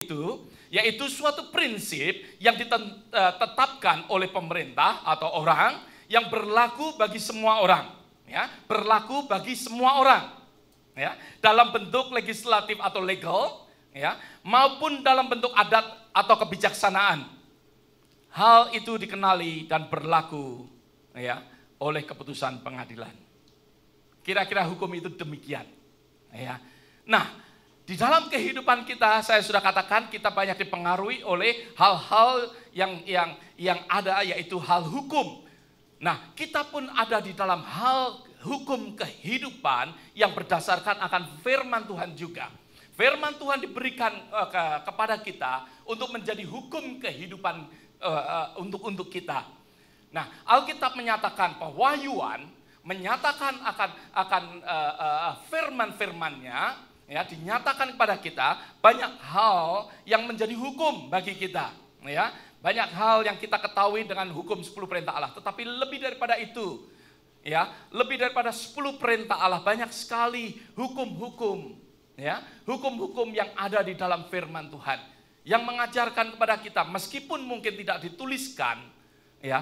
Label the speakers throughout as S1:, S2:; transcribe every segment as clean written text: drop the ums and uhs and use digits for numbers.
S1: itu, yaitu suatu prinsip yang ditetapkan oleh pemerintah atau orang yang berlaku bagi semua orang, ya, berlaku bagi semua orang, ya, dalam bentuk legislatif atau legal, ya, maupun dalam bentuk adat atau kebijaksanaan. Hal itu dikenali dan berlaku, ya, oleh keputusan pengadilan. Kira-kira hukum itu demikian, ya. Nah, di dalam kehidupan kita, saya sudah katakan kita banyak dipengaruhi oleh hal-hal yang ada, yaitu hal hukum. Nah, kita pun ada di dalam hal hukum kehidupan yang berdasarkan akan firman Tuhan juga. Firman Tuhan diberikan kepada kita untuk menjadi hukum kehidupan untuk kita. Nah, Alkitab menyatakan, pewahyuan menyatakan akan firman-firmannya, ya, dinyatakan kepada kita banyak hal yang menjadi hukum bagi kita, ya. Banyak hal yang kita ketahui dengan hukum 10 perintah Allah, tetapi lebih daripada itu, ya, lebih daripada 10 perintah Allah, banyak sekali hukum-hukum, ya, hukum-hukum yang ada di dalam firman Tuhan yang mengajarkan kepada kita, meskipun mungkin tidak dituliskan, ya,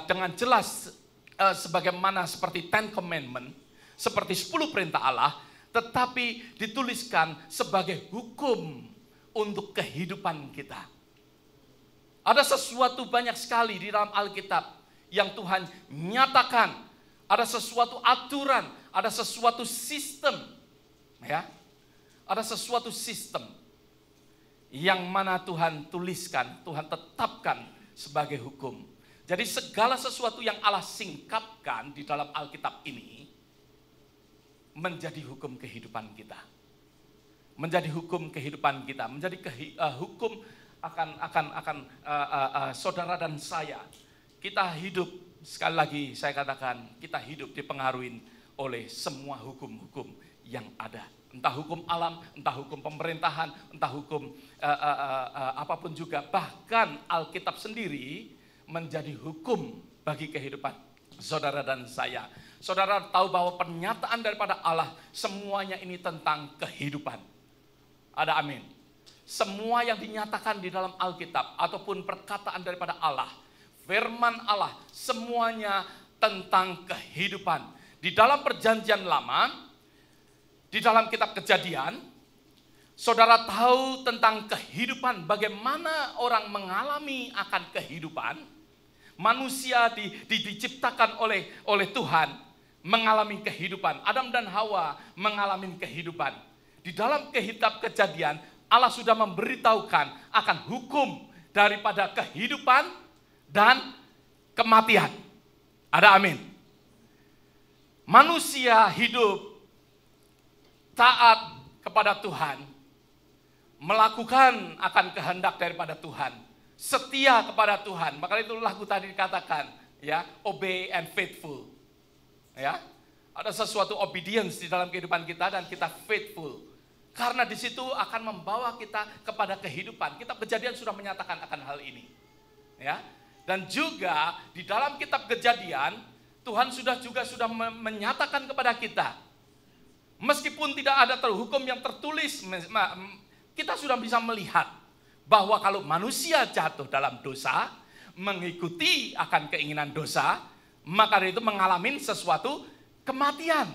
S1: dengan jelas sebagaimana seperti Ten Commandment, seperti 10 perintah Allah, tetapi dituliskan sebagai hukum untuk kehidupan kita. Ada sesuatu banyak sekali di dalam Alkitab yang Tuhan nyatakan. Ada sesuatu aturan, ada sesuatu sistem, ya. Ada sesuatu sistem yang mana Tuhan tuliskan, Tuhan tetapkan sebagai hukum. Jadi segala sesuatu yang Allah singkapkan di dalam Alkitab ini menjadi hukum kehidupan kita. Menjadi hukum kehidupan kita, menjadi hukum akan saudara dan saya. Kita hidup, sekali lagi saya katakan, kita hidup dipengaruhi oleh semua hukum-hukum yang ada. Entah hukum alam, entah hukum pemerintahan, entah hukum apapun juga. Bahkan Alkitab sendiri menjadi hukum bagi kehidupan saudara dan saya. Saudara tahu bahwa pernyataan daripada Allah semuanya ini tentang kehidupan. Ada amin. Semua yang dinyatakan di dalam Alkitab ataupun perkataan daripada Allah, firman Allah, semuanya tentang kehidupan. Di dalam perjanjian lama, di dalam kitab Kejadian, saudara tahu tentang kehidupan, bagaimana orang mengalami akan kehidupan. Manusia diciptakan oleh Tuhan mengalami kehidupan. Adam dan Hawa mengalami kehidupan. Di dalam kitab Kejadian, Allah sudah memberitahukan akan hukum daripada kehidupan dan kematian. Ada amin. Manusia hidup taat kepada Tuhan, melakukan akan kehendak daripada Tuhan, setia kepada Tuhan. Maka itu lagu tadi dikatakan, ya, obey and faithful. Ya, ada sesuatu obedience di dalam kehidupan kita dan kita faithful. Karena di situ akan membawa kita kepada kehidupan. Kitab Kejadian sudah menyatakan akan hal ini. Ya. Dan juga di dalam kitab Kejadian, Tuhan sudah menyatakan kepada kita. Meskipun tidak ada hukum yang tertulis, kita sudah bisa melihat bahwa kalau manusia jatuh dalam dosa, mengikuti akan keinginan dosa, maka itu mengalami sesuatu kematian.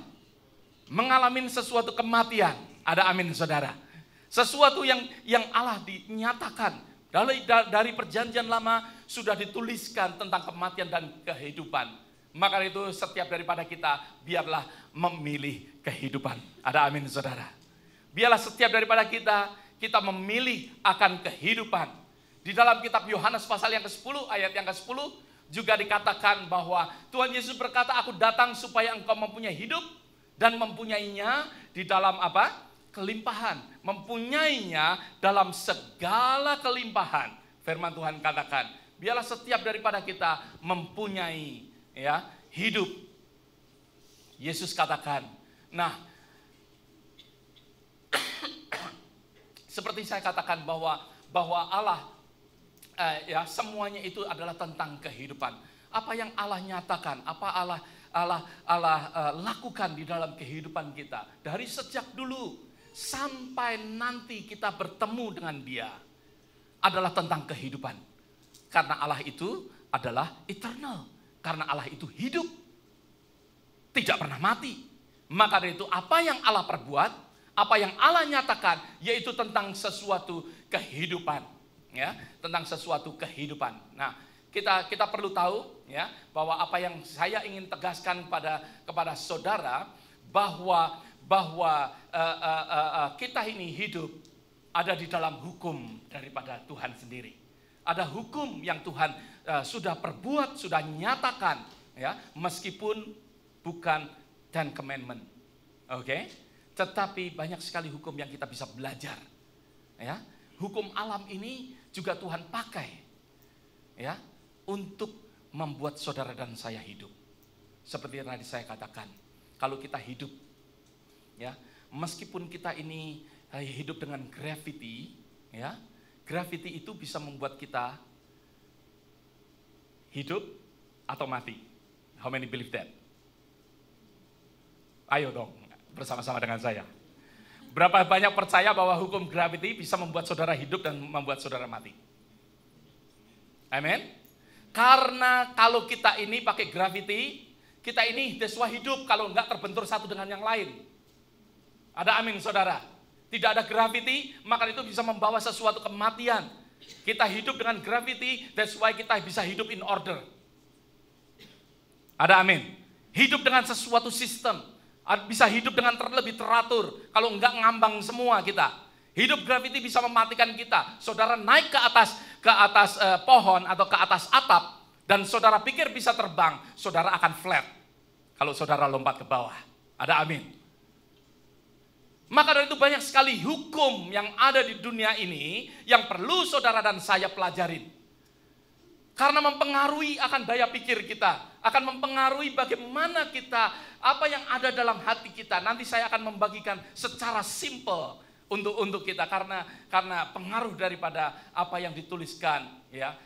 S1: Mengalami sesuatu kematian. Ada amin, saudara. Sesuatu yang Allah dinyatakan dari perjanjian lama sudah dituliskan tentang kematian dan kehidupan. Maka itu setiap daripada kita biarlah memilih kehidupan. Ada amin, saudara. Biarlah setiap daripada kita memilih akan kehidupan. Di dalam kitab Yohanes pasal yang ke-10 ayat yang ke-10 juga dikatakan bahwa Tuhan Yesus berkata, aku datang supaya engkau mempunyai hidup dan mempunyainya di dalam apa? Kelimpahan, mempunyainya dalam segala kelimpahan. Firman Tuhan katakan, biarlah setiap daripada kita mempunyai, ya, hidup. Yesus katakan, nah, seperti saya katakan bahwa Allah, ya, semuanya itu adalah tentang kehidupan. Apa yang Allah nyatakan, apa Allah lakukan di dalam kehidupan kita dari sejak dulu. sampai nanti kita bertemu dengan Dia adalah tentang kehidupan. Karena Allah itu adalah eternal. Karena Allah itu hidup, tidak pernah mati. Maka dari itu apa yang Allah perbuat, apa yang Allah nyatakan, yaitu tentang sesuatu kehidupan, ya, tentang sesuatu kehidupan. Nah, kita perlu tahu, ya, bahwa apa yang saya ingin tegaskan kepada saudara, bahwa kita ini hidup ada di dalam hukum daripada Tuhan sendiri. Ada hukum yang Tuhan sudah perbuat, sudah nyatakan, ya, meskipun bukan Ten Commandment, oke? Tetapi banyak sekali hukum yang kita bisa belajar, ya. Hukum alam ini juga Tuhan pakai, ya, untuk membuat saudara dan saya hidup. Seperti yang tadi saya katakan, kalau kita hidup, ya, meskipun kita ini hidup dengan gravity, ya, gravity itu bisa membuat kita hidup atau mati. How many believe that? Ayo dong, bersama-sama dengan saya. Berapa banyak percaya bahwa hukum gravity bisa membuat saudara hidup dan membuat saudara mati? Amin. Karena kalau kita ini pakai gravity, kita ini deswa hidup kalau enggak terbentur satu dengan yang lain. Ada amin, saudara? Tidak ada gravity, maka itu bisa membawa sesuatu kematian. Kita hidup dengan gravity, that's why kita bisa hidup in order. Ada amin. Hidup dengan sesuatu sistem. Bisa hidup dengan lebih teratur. Kalau enggak ngambang semua kita. Hidup gravity bisa mematikan kita. Saudara naik ke atas pohon atau ke atas atap, dan saudara pikir bisa terbang, saudara akan flat kalau saudara lompat ke bawah. Ada amin. Maka dari itu banyak sekali hukum yang ada di dunia ini yang perlu saudara dan saya pelajarin. Karena mempengaruhi akan daya pikir kita, akan mempengaruhi bagaimana kita, apa yang ada dalam hati kita. Nanti saya akan membagikan secara simple untuk kita, karena pengaruh daripada apa yang dituliskan, ya,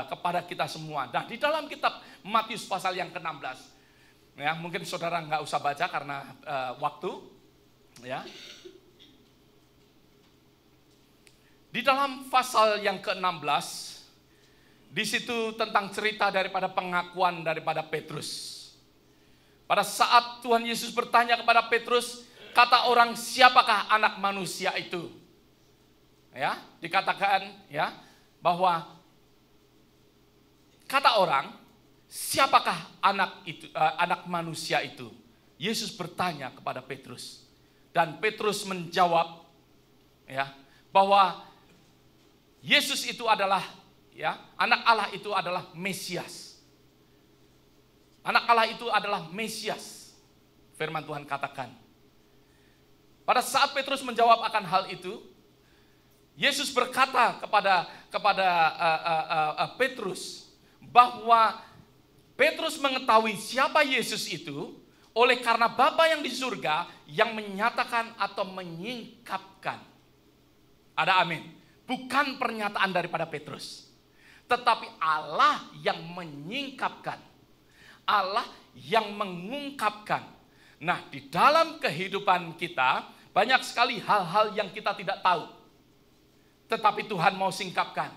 S1: kepada kita semua. Nah, di dalam kitab Matius pasal yang ke-16, ya, mungkin saudara nggak usah baca karena waktu, ya. Di dalam pasal yang ke-16, di situ tentang cerita daripada pengakuan daripada Petrus. Pada saat Tuhan Yesus bertanya kepada Petrus, kata orang, siapakah anak manusia itu? Ya, dikatakan, ya, bahwa kata orang, siapakah anak manusia itu? Yesus bertanya kepada Petrus, dan Petrus menjawab, ya, bahwa Yesus itu adalah, ya, anak Allah itu adalah Mesias. Anak Allah itu adalah Mesias. Firman Tuhan katakan. Pada saat Petrus menjawab akan hal itu, Yesus berkata kepada Petrus bahwa Petrus mengetahui siapa Yesus itu oleh karena Bapa yang di surga yang menyatakan atau menyingkapkan. Ada amin. Bukan pernyataan daripada Petrus, tetapi Allah yang menyingkapkan, Allah yang mengungkapkan. Nah, di dalam kehidupan kita banyak sekali hal-hal yang kita tidak tahu, tetapi Tuhan mau singkapkan,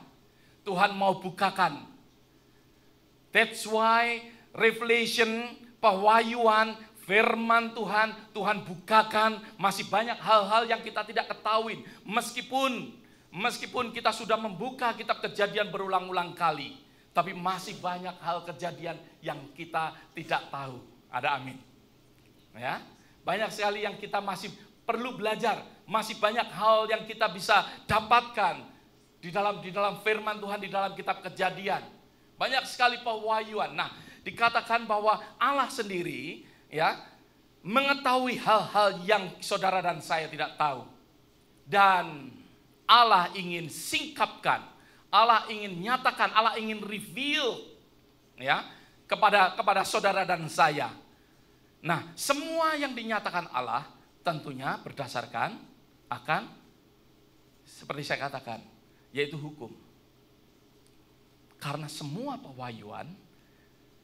S1: Tuhan mau bukakan. That's why revelation, pewahyuan, firman Tuhan bukakan. Masih banyak hal-hal yang kita tidak ketahui, meskipun kita sudah membuka kitab Kejadian berulang-ulang kali, tapi masih banyak hal kejadian yang kita tidak tahu. Ada amin. Ya, banyak sekali yang kita masih perlu belajar, masih banyak hal yang kita bisa dapatkan di dalam firman Tuhan, di dalam kitab Kejadian. Banyak sekali pewahyuan. Nah, dikatakan bahwa Allah sendiri, ya, mengetahui hal-hal yang saudara dan saya tidak tahu. Dan Allah ingin singkapkan, Allah ingin nyatakan, Allah ingin reveal, ya, kepada saudara dan saya. Nah, semua yang dinyatakan Allah tentunya berdasarkan akan, seperti saya katakan, yaitu hukum. Karena semua pewahyuan